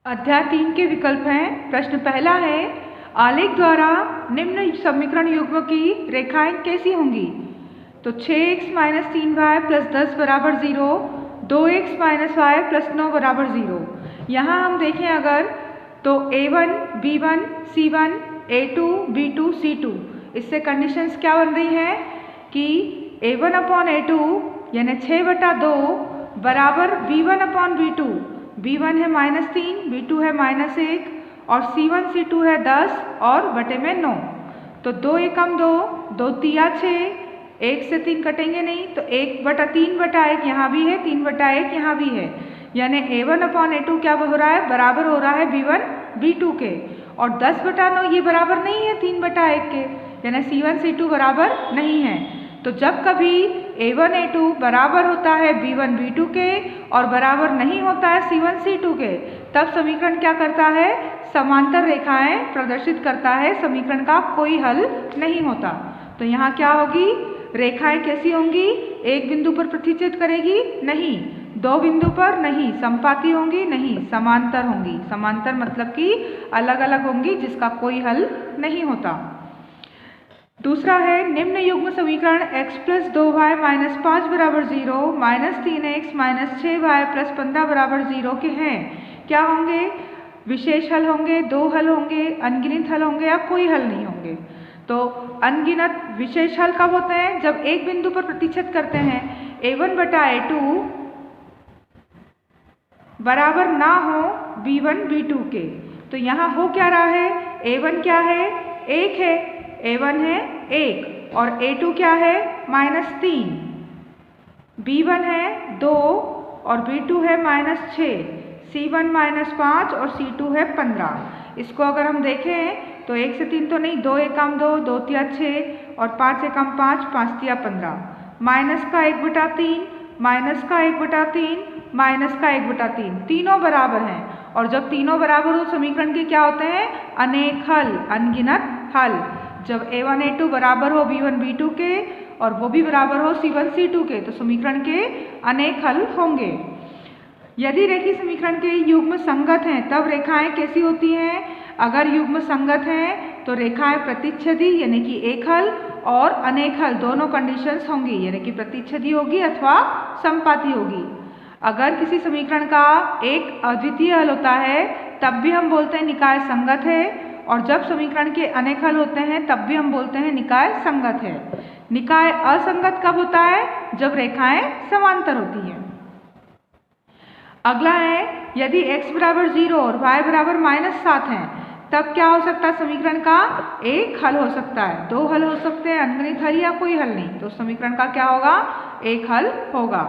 अध्याय 3 के विकल्प हैं। प्रश्न पहला है, आलेख द्वारा निम्न समीकरण युग्म की रेखाएं कैसी होंगी? तो 6x माइनस 3y प्लस 10 बराबर 0, 2x माइनस y प्लस 9 बराबर 0। यहाँ हम देखें अगर तो a1 b1 c1 a2 b2 c2, इससे कंडीशंस क्या बन रही हैं कि a1 अपॉन a2 यानी 6/2 बराबर b1 अपॉन b2, b1 है -3, b2 है -1 और c1 c2 है 10 और बटे में 9। तो 2 एकम 2, 2 तिया 6, 1 से 3 कटेंगे नहीं तो 1/3/1 यहाँ भी है, 3/1 यहाँ भी है, यानी a1 अपॉन a2 क्या हो रहा है, बराबर हो रहा है b1 b2 के। और 10/9 ये बराबर नहीं है 3/1 के, यानी c1 c2 बराबर नहीं है। तो जब कभी a1 a2 बराबर होता है b1 b2 के और बराबर नहीं होता है c1 c2 के, तब समीकरण क्या करता है, समांतर रेखाएं प्रदर्शित करता है, समीकरण का कोई हल नहीं होता। तो यहाँ क्या होगी, रेखाएं कैसी होंगी, एक बिंदु पर प्रतिच्छेद करेगी नहीं, दो बिंदु पर नहीं, समपाती होंगी नहीं, समांतर होंगी। समांतर मतलब कि अलग अलग होंगी जिसका कोई हल नहीं होता। दूसरा है, निम्न युग्म समीकरण x प्लस 2y माइनस 5 बराबर 0, -3x माइनस 6y प्लस 15 बराबर 0 के हैं। क्या होंगे, विशेष हल होंगे, दो हल होंगे, अनगिनत हल होंगे या कोई हल नहीं होंगे। तो अनगिनत विशेष हल कब होते हैं, जब एक बिंदु पर प्रतिच्छेद करते हैं, a1/a2 बराबर ना हो b1 b2 के। तो यहाँ हो क्या रहा है, a1 क्या है, 1 है, a1 है 1 और a2 क्या है -3, b1 है 2 और b2 है -6, c1 -5 और c2 है 15। इसको अगर हम देखें तो 1 से 3 तो नहीं, 2 एकम 2, 2 तिया 6 और 5 एकम 5, 5 तिया 15, माइनस का 1/3, माइनस का 1/3, माइनस का 1/3, तीनों बराबर हैं। और जब तीनों बराबर हो समीकरण के क्या होते हैं, अनेक हल, अनगिनत हल। जब a1 a2 बराबर हो b1 b2 के और वो भी बराबर हो c1 c2 के, तो समीकरण के अनेक हल होंगे। यदि रेखीय समीकरण के युग्म संगत हैं तब रेखाएं कैसी होती हैं, अगर युग्म संगत हैं तो रेखाएं प्रतिच्छेदी यानी कि एक हल और अनेक हल दोनों कंडीशंस होंगी, यानी कि प्रतिच्छेदी होगी अथवा समपाती होगी। अगर किसी समीकरण का एक अद्वितीय हल होता है तब भी हम बोलते हैं निकाय संगत है, और जब समीकरण के अनेक हल होते हैं तब भी हम बोलते हैं निकाय संगत है। निकाय असंगत कब होता है, जब रेखाएं समांतर होती हैं। अगला है, यदि x बराबर 0 और y बराबर -7 हैं तब क्या हो सकता है, समीकरण का एक हल हो सकता है, दो हल हो सकते हैं, अनगिनत हल या कोई हल नहीं। तो समीकरण का क्या होगा, एक हल होगा।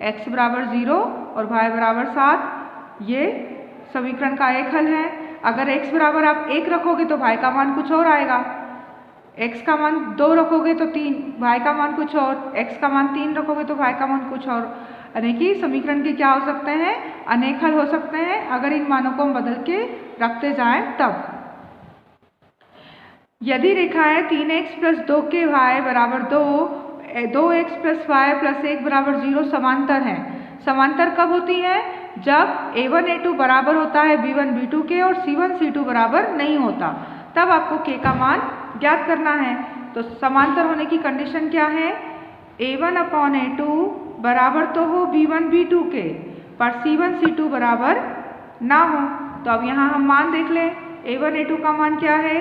x बराबर 0 और y बराबर 7 ये समीकरण का एक हल है। अगर x बराबर आप 1 रखोगे तो y का मान कुछ और आएगा, x का मान 2 रखोगे तो 3, y का मान कुछ और, x का मान 3 रखोगे तो y का मान कुछ और। यानी कि समीकरण के क्या हो सकते हैं, अनेक हल हो सकते हैं अगर इन मानों को हम बदल के रखते जाएं तब। यदि रेखाएं 3x प्लस 2 के y बराबर 2, 2x प्लस y प्लस 1 बराबर 0 समांतर हैं। समांतर कब होती हैं, जब a1 a2 बराबर होता है b1 b2 के और c1 c2 बराबर नहीं होता, तब आपको k का मान ज्ञात करना है। तो समांतर होने की कंडीशन क्या है, a1 अपॉन a2 बराबर तो हो b1 b2 के पर c1 c2 बराबर ना हो। तो अब यहाँ हम मान देख लें, a1 a2 का मान क्या है,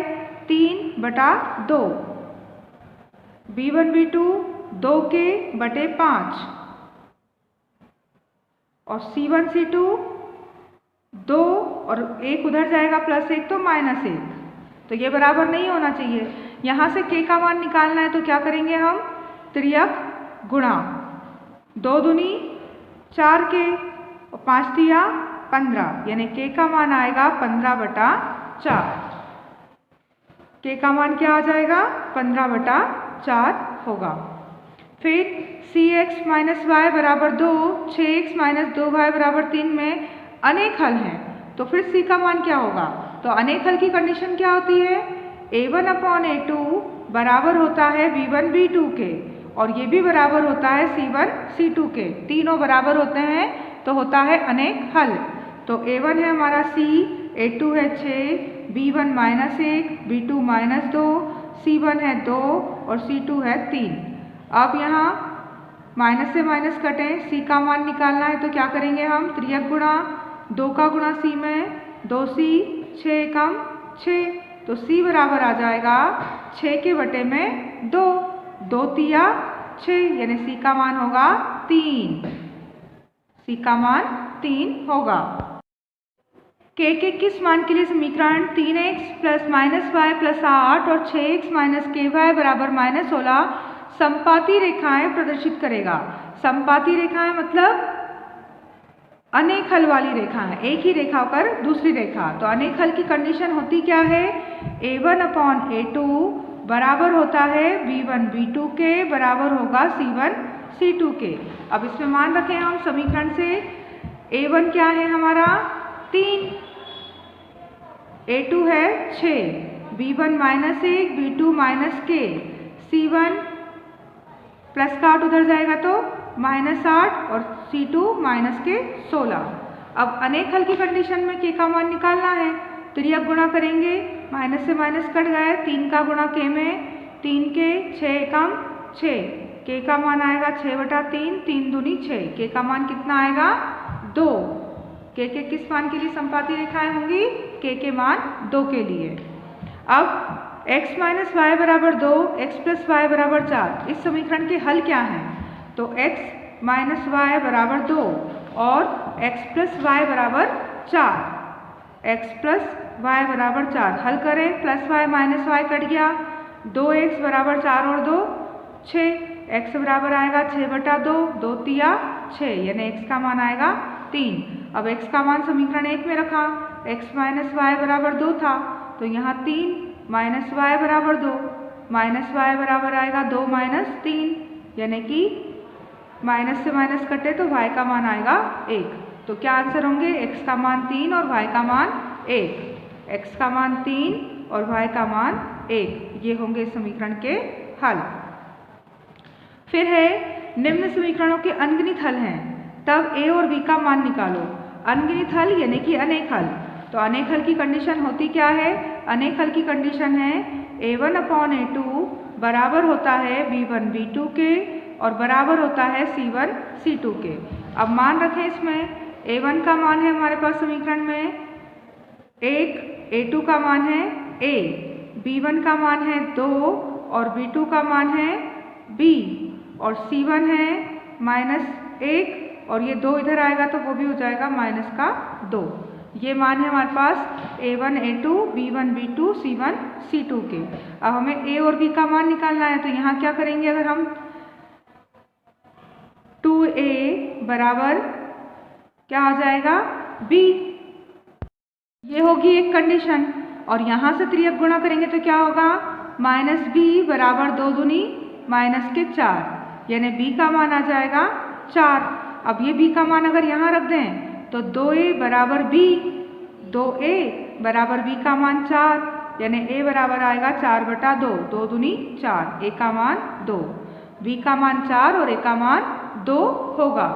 3/2, b1 b2 2 के बटे 5 और c1 c2 2 और 1 उधर जाएगा +1 तो -1, तो ये बराबर नहीं होना चाहिए। यहाँ से k का मान निकालना है तो क्या करेंगे हम, त्रियक गुणा, 2 दूनी 4 के और 5 तिया 15, यानी k का मान आएगा 15/4। k का मान क्या आ जाएगा, 15/4 होगा। फिर cx माइनस y बराबर 2, 6x माइनस 2y बराबर 3 में अनेक हल हैं, तो फिर c का मान क्या होगा। तो अनेक हल की कंडीशन क्या होती है, a1 अपॉन a2 बराबर होता है b1 b2 के और ये भी बराबर होता है c1 c2 के, तीनों बराबर होते हैं तो होता है अनेक हल। तो A1 है हमारा C, A2 है 6, B1 -1, B2 -2, C1 है 2 और C2 है 3। अब यहाँ माइनस से माइनस कटें, C का मान निकालना है तो क्या करेंगे हम, त्रियक गुणा, 2 का गुणा C में 2C, 6 एकम 6, तो C बराबर आ जाएगा 6 के बटे में 2, 2 तिया 6, यानी C का मान होगा 3। C का मान 3 होगा। K के किस मान के लिए समीकरण 3x + -y + 8 और 6x - ky बराबर -16 समपाती रेखाएं प्रदर्शित करेगा। समपाती रेखाएं मतलब अनेक हल वाली रेखा है, एक ही रेखा पर दूसरी रेखा। तो अनेक हल की कंडीशन होती क्या है, A1/A2 बराबर होता है B1 B2 के, बराबर होगा C1 C2 के। अब इसमें मान रखें हम समीकरण से, A1 क्या है हमारा 3, A2 है 6, B1 -1, B2 -k, C1 plus का 8 उधर जाएगा तो -8 और C2 -16। अब अनेक हल की कंडीशन में K का मान निकालना है, त्रियक गुणा करेंगे, माइनस से माइनस कट गए, 3 का गुणा K में 3 के 6 एकम 6, K का मान आएगा 6/3, 3 दूनी 6, K का मान कितना आएगा 2। K के किस मान के लिए समपाती रेखाएं होंगी, K के मान 2 के लिए। अब x - y बराबर 2, x + y बराबर 4, इस समीकरण के हल क्या हैं, तो x - y बराबर 2 और x + y बराबर 4, x + y बराबर 4 हल करें, +y - y कट गया, 2x बराबर 4 और 2 6, x बराबर आएगा 6/2, 2 तिया 6, यानी x का मान आएगा 3। अब x का मान समीकरण 1 में रखा, x - y बराबर 2 था, तो यहाँ 3 -y बराबर 2, -y बराबर आएगा 2 - 3, यानी कि माइनस से माइनस कटे तो y का मान आएगा 1। तो क्या आंसर होंगे, x का मान 3 और y का मान 1, x का मान 3 और y का मान 1, ये होंगे समीकरण के हल। फिर है निम्न समीकरणों के अनगिनत हल हैं, तब a और b का मान निकालो। अनगिनत हल यानी कि अनेक हल, तो अनेक हल की कंडीशन होती क्या है, अनेक हल की कंडीशन है A1/A2 बराबर होता है B1 B2 के और बराबर होता है C1 C2 के। अब मान रखें इसमें, A1 का मान है हमारे पास समीकरण में 1, A2 का मान है A, B1 का मान है 2 और B2 का मान है B और C1 है -1 और ये 2 इधर आएगा तो वो भी हो जाएगा -2। ये मान है हमारे पास A1 A2 B1 B2 C1 C2 के। अब हमें A और B का मान निकालना है, तो यहाँ क्या करेंगे, अगर हम 2A बराबर क्या आ जाएगा B, ये होगी एक कंडीशन, और यहाँ से त्रियक गुणा करेंगे तो क्या होगा, -B बराबर 2 दूनी -4, यानी B का मान आ जाएगा 4। अब ये B का मान अगर यहाँ रख दें तो 2A बराबर B, 2A बराबर B का मान 4, यानी A बराबर आएगा 4/2, 2 दूनी 4, A का मान 2, B का मान 4 और A का मान 2 होगा।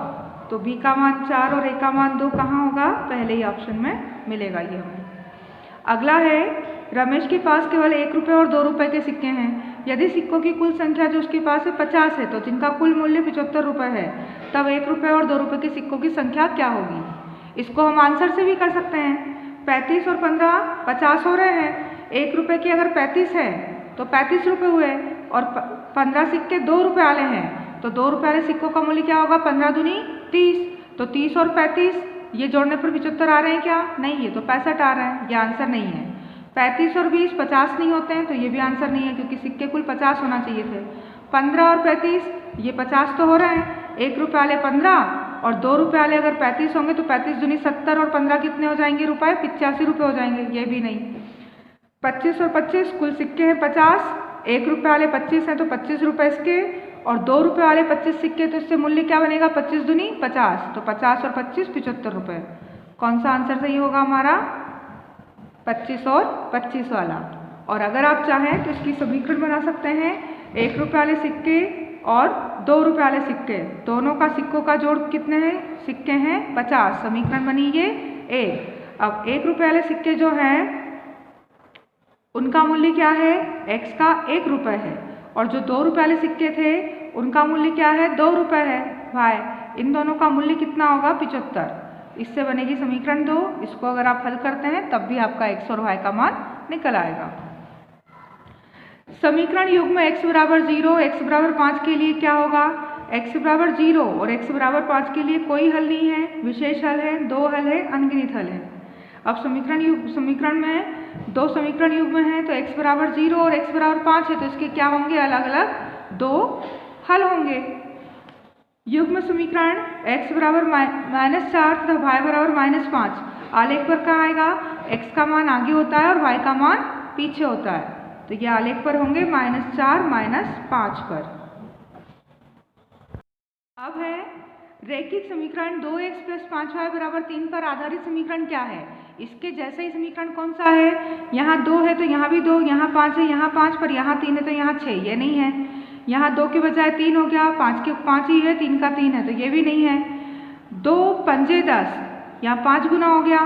तो B का मान 4 और A का मान 2 कहाँ होगा, पहले ही ऑप्शन में मिलेगा ये हमें। अगला है, रमेश के पास केवल 1 रुपये और 2 रुपये के सिक्के हैं। यदि सिक्कों की कुल संख्या जो उसके पास है 50 है, तो जिनका कुल मूल्य 75 रुपये है, तब 1 रुपये और 2 रुपये के सिक्कों की संख्या क्या होगी। इसको हम आंसर से भी कर सकते हैं, 35 और 15 50 हो रहे हैं, 1 रुपये के अगर 35 है तो 35 रुपये हुए, और 15 सिक्के 2 रुपये वाले हैं, तो 2 रुपये वाले सिक्कों का मूल्य क्या होगा, 15 दूनी 30, तो 30 और 35 ये जोड़ने पर 75 आ रहे हैं क्या, नहीं, ये तो 65 आ रहे हैं, ये आंसर नहीं है। 35 और 20 50 नहीं होते हैं, तो ये भी आंसर नहीं है, क्योंकि सिक्के कुल 50 होना चाहिए थे। 15 और 35 ये 50 तो हो रहे हैं, 1 रुपये वाले 15 और 2 रुपये वाले अगर 35 होंगे तो 35 दूनी 70 और 15 कितने हो जाएंगे रुपए, 85 रुपये हो जाएंगे, ये भी नहीं। 25 और 25 कुल सिक्के हैं 50, 1 रुपये वाले 25 हैं तो 25 रुपये इसके, और 2 रुपये वाले 25 सिक्के, तो इससे मूल्य क्या बनेगा, 25 दूनी 50, तो 50 और 25 75 रुपये। कौन सा आंसर सही होगा हमारा, 25 और 25 वाला। और अगर आप चाहें तो इसकी समीकरण बना सकते हैं, 1 रुपये वाले सिक्के और 2 रुपये वाले सिक्के, दोनों का सिक्कों का जोड़ कितने हैं, सिक्के हैं 50, समीकरण बनी ये 1। अब 1 रुपये वाले सिक्के जो हैं उनका मूल्य क्या है, x का 1 रुपये है, और जो 2 रुपये वाले सिक्के थे उनका मूल्य क्या है, 2 रुपये है y। इन दोनों का मूल्य कितना होगा, 75। इससे बनेगी समीकरण 2। इसको अगर आप हल करते हैं तब भी आपका x और y का मान निकल आएगा। समीकरण युग्म x बराबर 0, x बराबर 5 के लिए क्या होगा, x बराबर 0 और x बराबर 5 के लिए कोई हल नहीं है, विशेष हल है, 2 हल है, अनगिनत हल है। अब समीकरण में 2 समीकरण युग्म हैं, तो x बराबर 0 और x बराबर 5 है, तो इसके क्या होंगे, अलग अलग 2 हल होंगे। युग्म समीकरण x बराबर -4 तथा y बराबर -5 आलेख पर कहाँ आएगा, x का मान आगे होता है और y का मान पीछे होता है, तो ये आलेख पर होंगे -4 -5 पर। अब है रैखिक समीकरण 2x + 5y बराबर 3 पर आधारित समीकरण क्या है। इसके जैसा ही समीकरण कौन सा है, यहाँ 2 है तो यहाँ भी 2, यहाँ 5 है, यहाँ 5, पर यहाँ 3 है तो यहाँ 6, ये नहीं है। यहाँ 2 के बजाय 3 हो गया, 5 के 5 ही है, 3 का 3 है, तो ये भी नहीं है। 2 पंजे 10, यहाँ 5 गुना हो गया,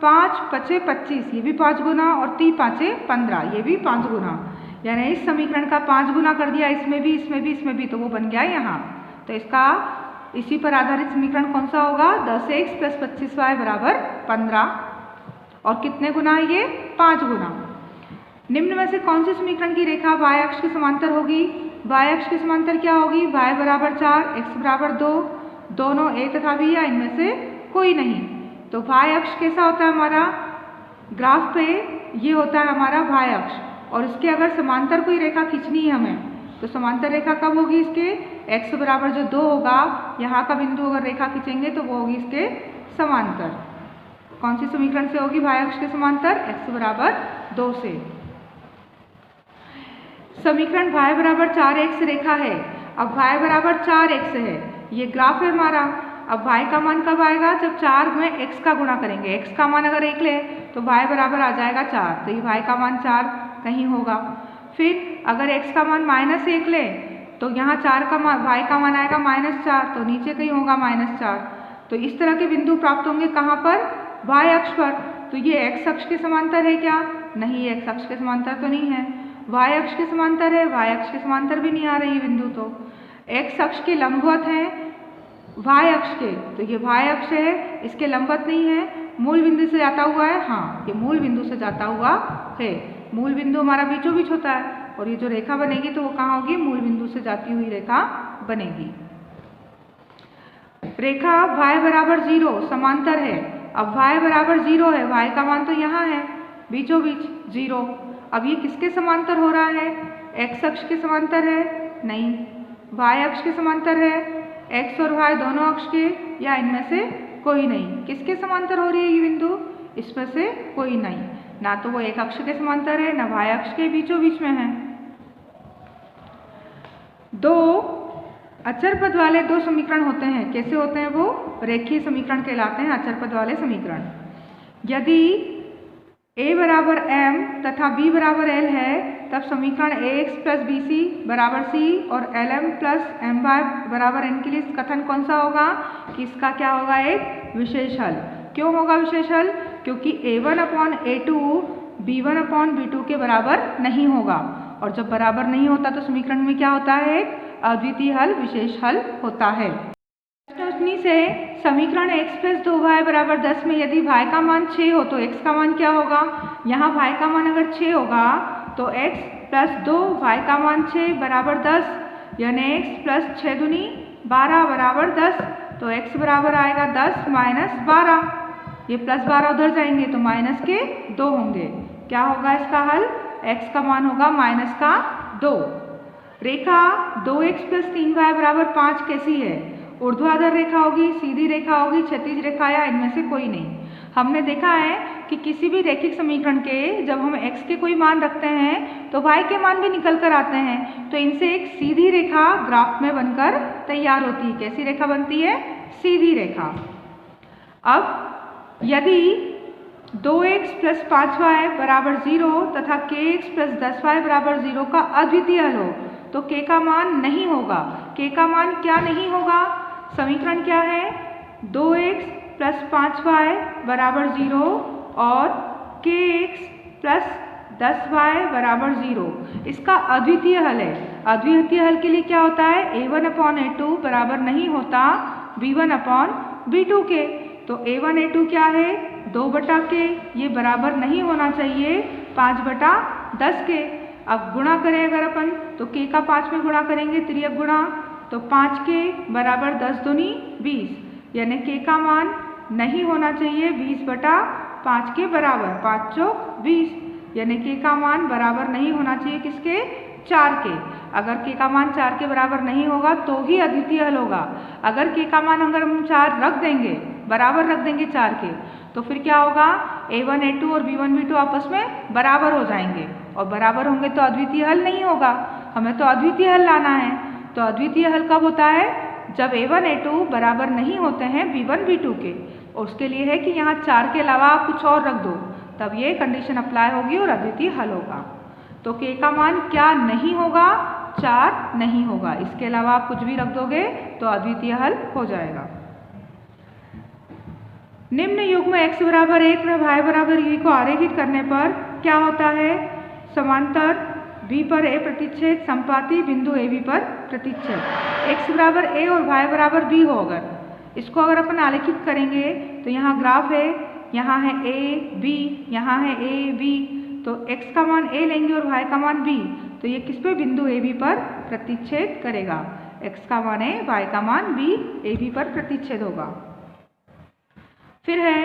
5 पचे 25, ये भी 5 गुना, और 3 पाँचे 15, ये भी 5 गुना, यानी इस समीकरण का 5 गुना कर दिया, इसमें भी, इसमें भी, इसमें भी, तो वो बन गया यहाँ। तो इसका इसी पर आधारित समीकरण कौन सा होगा, 10x + 25y बराबर 15, और कितने गुना है ये, 5 गुना। निम्न में से कौन से समीकरण की रेखा y अक्ष के समांतर होगी, y अक्ष के समांतर क्या होगी, y बराबर 4, x बराबर 2, दोनों a तथा b या इनमें से कोई नहीं। तो y अक्ष कैसा होता है हमारा, ग्राफ पे ये होता है हमारा y अक्ष, और इसके अगर समांतर कोई रेखा खींचनी है हमें, तो समांतर रेखा कब होगी, इसके x बराबर जो 2 होगा, यहाँ का बिंदु अगर रेखा खींचेंगे तो वो होगी इसके समांतर। कौन सी समीकरण से होगी y अक्ष के समांतर, x बराबर 2 से। समीकरण y बराबर 4x रेखा है। अब y बराबर 4x है, ये ग्राफ है हमारा। अब y का मान कब आएगा, जब 4 में x का गुणा करेंगे। x का मान अगर 1 ले तो y बराबर आ जाएगा 4, तो ये y का मान 4 कहीं होगा। फिर अगर x का मान -1 ले तो यहाँ 4 का मान, y का मान आएगा -4, तो नीचे कहीं होगा -4। तो इस तरह के बिंदु प्राप्त होंगे कहाँ पर, y अक्ष पर। तो ये x अक्ष के समांतर है क्या, नहीं, x अक्ष के समांतर तो नहीं है। y अक्ष के समांतर है, y अक्ष के समांतर भी नहीं आ रही बिंदु, तो x अक्ष के लंबवत है y अक्ष के, तो ये y अक्ष है, इसके लंबवत नहीं है, मूल बिंदु से जाता हुआ है, हाँ ये मूल बिंदु से जाता हुआ है। मूल बिंदु हमारा बीचों बीच होता है, और ये जो रेखा बनेगी तो वो कहाँ होगी, मूल बिंदु से जाती हुई रेखा बनेगी। रेखा y बराबर 0 समांतर है। अब y बराबर 0 है, y का मान तो यहाँ है बीचों बीच 0। अब ये किसके समांतर हो रहा है, x अक्ष के समांतर है, नहीं, y अक्ष के समांतर है, x और y दोनों अक्ष के, या इनमें से कोई नहीं। किसके समांतर हो रही है ये बिंदु, इसमें से कोई नहीं, ना तो वो एक अक्ष के समांतर है, ना y अक्ष के बीचों बीच में है। 2 अचर पद वाले 2 समीकरण होते हैं, कैसे होते हैं वो, रेखीय समीकरण कहलाते हैं, अचर पद वाले समीकरण। यदि a बराबर m तथा b बराबर l है, तब समीकरण ax + bc बराबर c और lm + my बराबर n के लिए कथन कौन सा होगा, कि इसका क्या होगा, एक विशेष हल। क्यों होगा विशेष हल, क्योंकि a1/a2 b1/b2 के बराबर नहीं होगा, और जब बराबर नहीं होता तो समीकरण में क्या होता है, एक अद्वितीय हल, विशेष हल होता है। प्रश्न से समीकरण x + 2y बराबर 10 में यदि y का मान 6 हो तो x का मान क्या होगा, यहाँ y का मान अगर 6 होगा तो x + 2 y का मान 6 बराबर 10, यानी x + 6 दूनी 12 बराबर 10, तो x बराबर आएगा 10 - 12, ये +12 उधर जाएंगे तो माइनस के 2 होंगे। क्या होगा इसका हल, x का मान होगा -2। रेखा 2x + 3y बराबर 5 कैसी है, ऊर्ध्वाधर रेखा होगी, सीधी रेखा होगी, क्षैतिज रेखा, या इनमें से कोई नहीं। हमने देखा है कि किसी भी रैखिक समीकरण के जब हम x के कोई मान रखते हैं तो y के मान भी निकल कर आते हैं, तो इनसे एक सीधी रेखा ग्राफ में बनकर तैयार होती है। कैसी रेखा बनती है, सीधी रेखा। अब यदि 2x + 5y बराबर 0 तथा kx + 10y बराबर 0 का अद्वितीय हल हो तो k का मान नहीं होगा। k का मान क्या नहीं होगा, समीकरण क्या है, 2x प्लस 5y बराबर 0 और kx प्लस 10y बराबर 0 इसका अद्वितीय हल है। अद्वितीय हल के लिए क्या होता है, a1/a2 बराबर नहीं होता b1/b2 के। तो a1 a2 क्या है, 2/k, ये बराबर नहीं होना चाहिए 5/10 के। अब गुणा करें अगर अपन तो k का 5 में गुणा करेंगे, तिर्यक गुणा, तो 5k बराबर 10 दूनी 20, यानी k का मान नहीं होना चाहिए 20/5 के बराबर, 5 चौक 20, यानी k का मान बराबर नहीं होना चाहिए किसके, 4 के। अगर k का मान 4 के बराबर नहीं होगा तो ही अद्वितीय हल होगा। अगर k का मान अगर हम 4 रख देंगे, बराबर रख देंगे 4 के, तो फिर क्या होगा, a1 a2 और b1 b2 आपस में बराबर हो जाएंगे, और बराबर होंगे तो अद्वितीय हल नहीं होगा। हमें तो अद्वितीय हल लाना है। तो अद्वितीय हल कब होता है, जब a1 a2 बराबर नहीं होते हैं b1 b2 के। और उसके लिए है कि यहाँ 4 के अलावा आप कुछ और रख दो, तब ये कंडीशन अप्लाई होगी और अद्वितीय हल होगा। तो k का मान क्या नहीं होगा, 4 नहीं होगा। इसके अलावा आप कुछ भी रख दोगे तो अद्वितीय हल हो जाएगा। निम्न युग्म x बराबर 1 व y बराबर e को आरेखित करने पर क्या होता है, समांतर b पर a प्रतिच्छेद संपाती बिंदु ab पर प्रतिच्छेद। x बराबर a और y बराबर b हो, अगर इसको अगर अपन आलेखित करेंगे तो यहाँ ग्राफ है, यहाँ है a b, यहाँ है a b, तो x का मान a लेंगे और y का मान b, तो ये किस पे, बिंदु ab पर प्रतिच्छेद करेगा। x का मान a, y का मान b, ab पर प्रतिच्छेद होगा। फिर है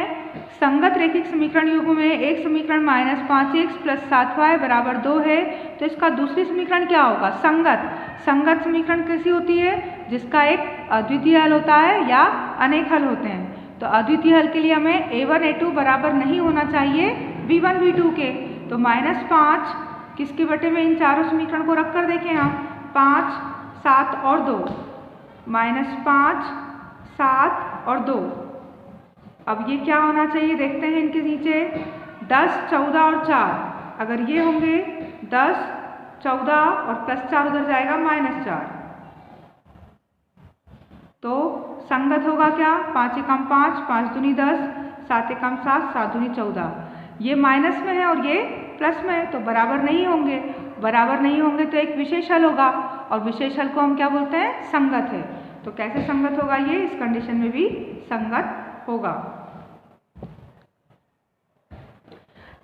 संगत रैखिक समीकरण युग्म में एक समीकरण -5x प्लस 7y बराबर 2 है, तो इसका दूसरी समीकरण क्या होगा, संगत। संगत समीकरण कैसी होती है, जिसका एक अद्वितीय हल होता है या अनेक हल होते हैं। तो अद्वितीय हल के लिए हमें a1 a2 बराबर नहीं होना चाहिए b1 b2 के। तो -5 किसके बटे में, इन चारों समीकरण को रख कर देखें हम, 5 7 और 2, -5 7 और 2। अब ये क्या होना चाहिए, देखते हैं इनके नीचे, 10 14 और 4, अगर ये होंगे 10 14 और प्लस 4 उधर जाएगा -4, तो संगत होगा क्या, 5 एकम 5, 5 दूनी 10, 7 एकम 7, 7 दूनी 14। ये माइनस में है और ये प्लस में है, तो बराबर नहीं होंगे। बराबर नहीं होंगे तो एक विशेष हल होगा, और विशेष हल को हम क्या बोलते हैं, संगत है। तो कैसे संगत होगा, ये इस कंडीशन में भी संगत होगा।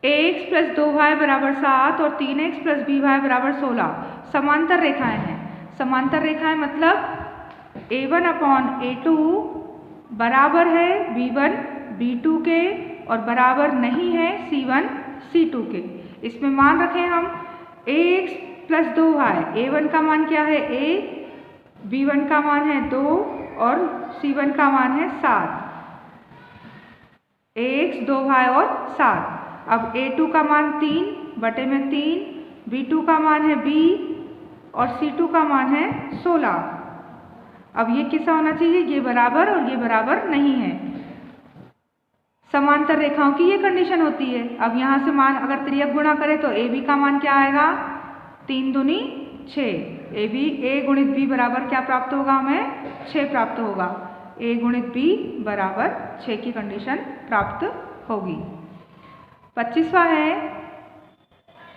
ax प्लस 2y बराबर 7 और 3x प्लस by बराबर 16 समांतर रेखाएं हैं। समांतर रेखाएं मतलब a1/a2 बराबर है b1 b2 के और बराबर नहीं है c1 c2 के। इसमें मान रखें हम ax प्लस 2y, a1 का मान क्या है a, b1 का मान है 2 और c1 का मान है 7, ax 2y और 7। अब a2 का मान 3 बटे में 3, b2 का मान है b और c2 का मान है 16। अब ये किसा होना चाहिए, ये बराबर और ये बराबर नहीं है। समांतर रेखाओं की ये कंडीशन होती है। अब यहाँ से मान अगर त्रियक गुणा करें तो ab का मान क्या आएगा, 3 दूनी 6, a गुणित b बराबर क्या प्राप्त होगा, हमें 6 प्राप्त होगा। a गुणित b बराबर 6 की कंडीशन प्राप्त होगी। 25वां है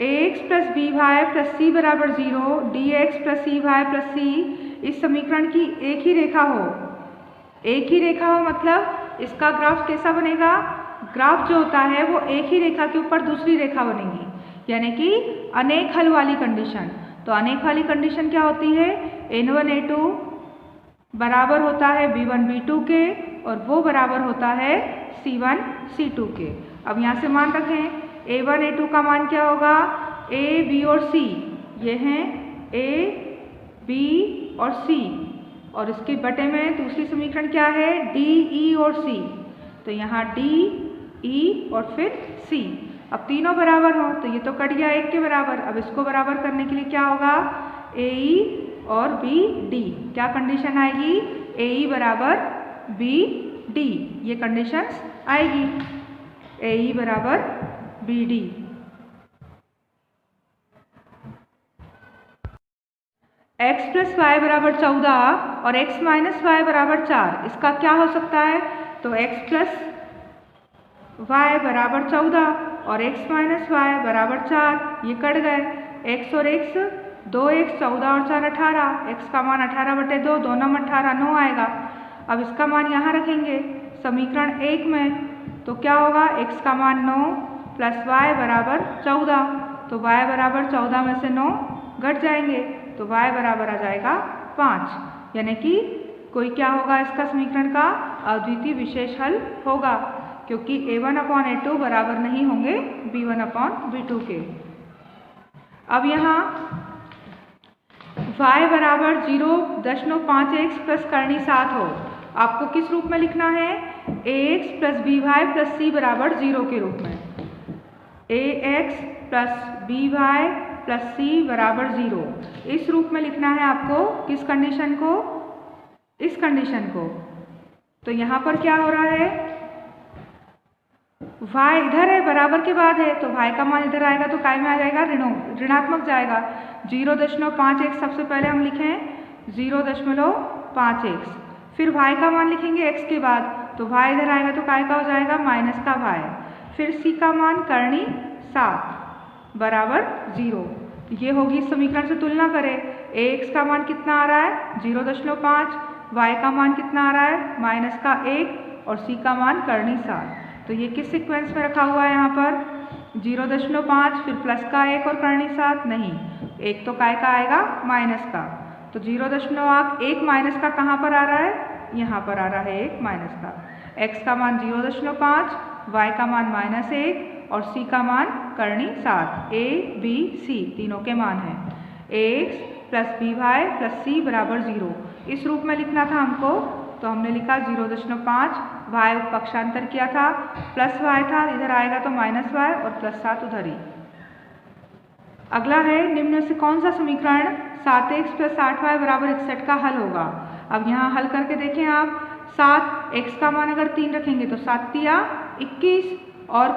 ax plus by plus c बराबर 0, dx plus cy plus c इस समीकरण की एक ही रेखा हो। एक ही रेखा हो मतलब इसका ग्राफ कैसा बनेगा, ग्राफ जो होता है वो एक ही रेखा के ऊपर दूसरी रेखा बनेगी, यानी कि अनेक हल वाली कंडीशन। तो अनेक वाली कंडीशन क्या होती है, n1 a2 बराबर होता है b1 b2 के और वो बराबर होता है c1 c2 के। अब यहाँ से मान रखें a1 a2 का मान क्या होगा, a b और c, ये हैं a b और c, और इसके बटे में दूसरी समीकरण क्या है d e और c, तो यहाँ d e और फिर c। अब तीनों बराबर हो तो ये तो कट गया 1 के बराबर। अब इसको बराबर करने के लिए क्या होगा, a e और b d, क्या कंडीशन आएगी, a e बराबर b d, ये कंडीशन आएगी, a e बराबर b d। x plus Y बराबर 14 और x माइनस वाई बराबर 4, इसका क्या हो सकता है, तो x प्लस वाई बराबर 14 और x माइनस वाई बराबर 4, ये कट गए। x और x 2x 14 और 4 18, x का मान 18/2, 2 9 18 9 आएगा। अब इसका मान यहाँ रखेंगे समीकरण 1 में, तो क्या होगा x का मान 9 प्लस y बराबर 14, तो y बराबर 14 में से 9 घट जाएंगे तो y बराबर आ जाएगा 5, यानी कि कोई क्या होगा इसका समीकरण का अद्वितीय विशेष हल होगा, क्योंकि a1/a2 बराबर नहीं होंगे b1/b2 के। अब यहाँ y बराबर 0.5x प्लस करनी 7 हो, आपको किस रूप में लिखना है? ax plus by plus c बराबर 0 के रूप में। ax plus by plus c बराबर 0, इस रूप में लिखना है आपको। किस कंडीशन को? इस कंडीशन को। तो यहाँ पर क्या हो रहा है? y इधर है, बराबर के बाद है, तो y का मान इधर आएगा तो काय में आ जाएगा? ऋणात्मक जाएगा। 0.5x सबसे पहले हम लिखें 0.5x, फिर y का मान लिखेंगे x के बाद, तो y इधर आएगा तो काय का हो जाएगा? माइनस का y, फिर c का मान करनी 7 बराबर 0। ये होगी समीकरण से तुलना करें। ax का मान कितना आ रहा है? 0.5, y का मान कितना आ रहा है? माइनस का 1 और c का मान करनी 7। तो ये किस सीक्वेंस में रखा हुआ है यहाँ पर? 0.5 फिर प्लस का 1 और करनी 7 नहीं, एक तो काय का आएगा? माइनस का। तो 0.1 माइनस का कहाँ पर आ रहा है? यहाँ पर आ रहा है 1 माइनस का। x का मान 0.5, y का मान -1 और c का मान करनी 7। a b c तीनों के मान हैं। ax plus by plus c बराबर 0, इस रूप में लिखना था हमको, तो हमने लिखा 0.5, y पक्षांतर किया था, प्लस y था, इधर आएगा तो माइनस y और प्लस 7 उधर ही। अगला है निम्न से कौन सा समीकरण 7x प्लस 8y बराबर 61 का हल होगा? अब यहाँ हल करके देखें आप। 7x का मान अगर 3 रखेंगे तो 7 तिया 21 और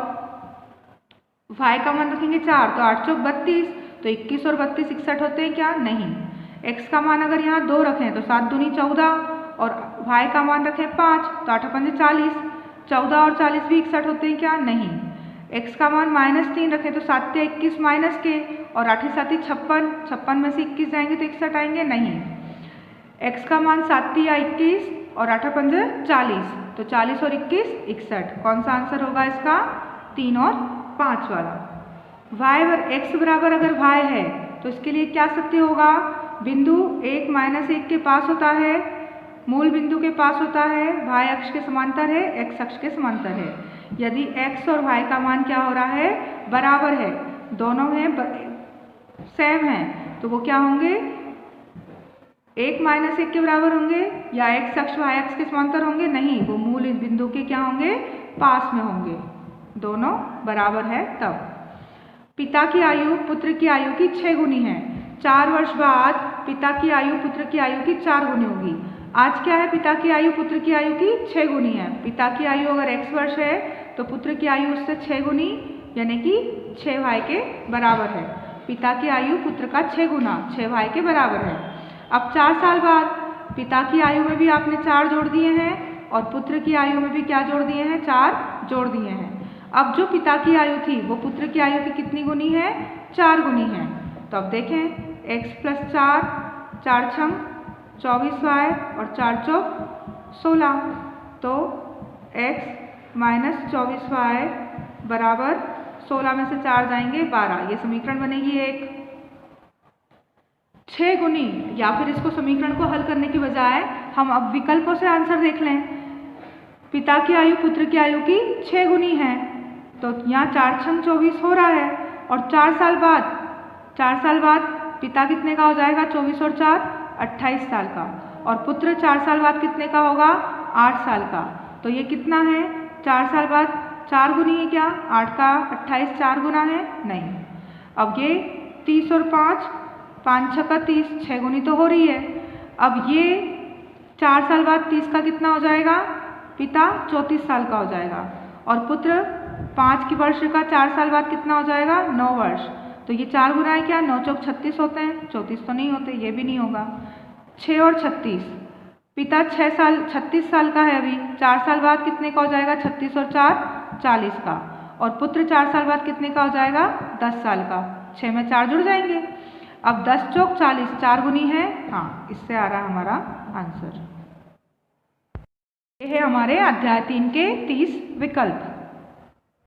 y का मान रखेंगे 4 तो 8 चौक 32, तो 21 और 32 61 होते हैं क्या? नहीं। x का मान अगर यहाँ 2 रखें तो 7 दूनी 14 और y का मान रखें 5 तो 8 पंजे 40, 14 और 40 भी 61 होते हैं क्या? नहीं। x का मान -3 रखें तो 7 या 21 माइनस के और 8 7 56, 56 में से 21 जाएंगे तो 61 आएंगे? नहीं। x का मान 7 या 21 और 8 पंजे 40, तो 40 और 21 61। कौन सा आंसर होगा इसका? 3 और 5 वाला। y और x बराबर अगर y है तो इसके लिए क्या सत्य होगा? बिंदु 1 -1 के पास होता है, मूल बिंदु के पास होता है, y अक्ष के समांतर है, x अक्ष के समांतर है। यदि x और y का मान क्या हो रहा है? बराबर है, दोनों हैं सेम हैं, तो वो क्या होंगे? 1 -1 के बराबर होंगे या x अक्ष y अक्ष के समांतर होंगे? नहीं, वो मूल बिंदु के क्या होंगे? पास में होंगे। दोनों बराबर है तब। पिता की आयु पुत्र की आयु की 6 गुनी है। 4 वर्ष बाद पिता की आयु पुत्र की आयु की 4 गुनी होगी। आज क्या है? पिता की आयु पुत्र की आयु की 6 गुनी है। पिता की आयु अगर x वर्ष है तो पुत्र की आयु उससे 6 गुनी यानी कि 6y के बराबर है। पिता की आयु पुत्र का 6 गुना 6y के बराबर है। अब 4 साल बाद पिता की आयु में भी आपने 4 जोड़ दिए हैं और पुत्र की आयु में भी क्या जोड़ दिए हैं? 4 जोड़ दिए हैं। अब जो पिता की आयु थी वो पुत्र की आयु की कितनी गुनी है? 4 गुनी है। तो अब देखें x प्लस 4, 4 छंग 24y और 4 चौक 16, तो x माइनस 24y बराबर 16 में से 4 जाएंगे 12, ये समीकरण बनेगी एक। 6 गुनी, या फिर इसको समीकरण को हल करने की बजाय हम अब विकल्पों से आंसर देख लें। पिता की आयु पुत्र की आयु की 6 गुनी है, तो यहाँ 4 छंग 24 हो रहा है और 4 साल बाद पिता कितने का हो जाएगा? 24 और 4 28 साल का, और पुत्र 4 साल बाद कितने का होगा? 8 साल का। तो ये कितना है? 4 साल बाद 4 गुनी है क्या? 8 का 28 4 गुना है? नहीं। अब ये 30 और 5, 5 छक्का 30, 6 गुनी तो हो रही है। अब ये 4 साल बाद 30 का कितना हो जाएगा? पिता 34 साल का हो जाएगा और पुत्र 5 की वर्ष का 4 साल बाद कितना हो जाएगा? 9 वर्ष। तो ये 4 गुना है क्या? 9 चौक 36 होते हैं, 34 तो नहीं होते, ये भी नहीं होगा। 6 और 36, पिता 36 साल का है अभी, 4 साल बाद कितने का हो जाएगा? 36 और 4 40 का। और पुत्र 4 साल बाद कितने का हो जाएगा? 10 साल का। 6 में 4 जुड़ जाएंगे। अब 10 चौक 40, 4 गुनी है, हाँ, इससे आ रहा हमारा आंसर। ये है हमारे अध्याय 3 के 30 विकल्प।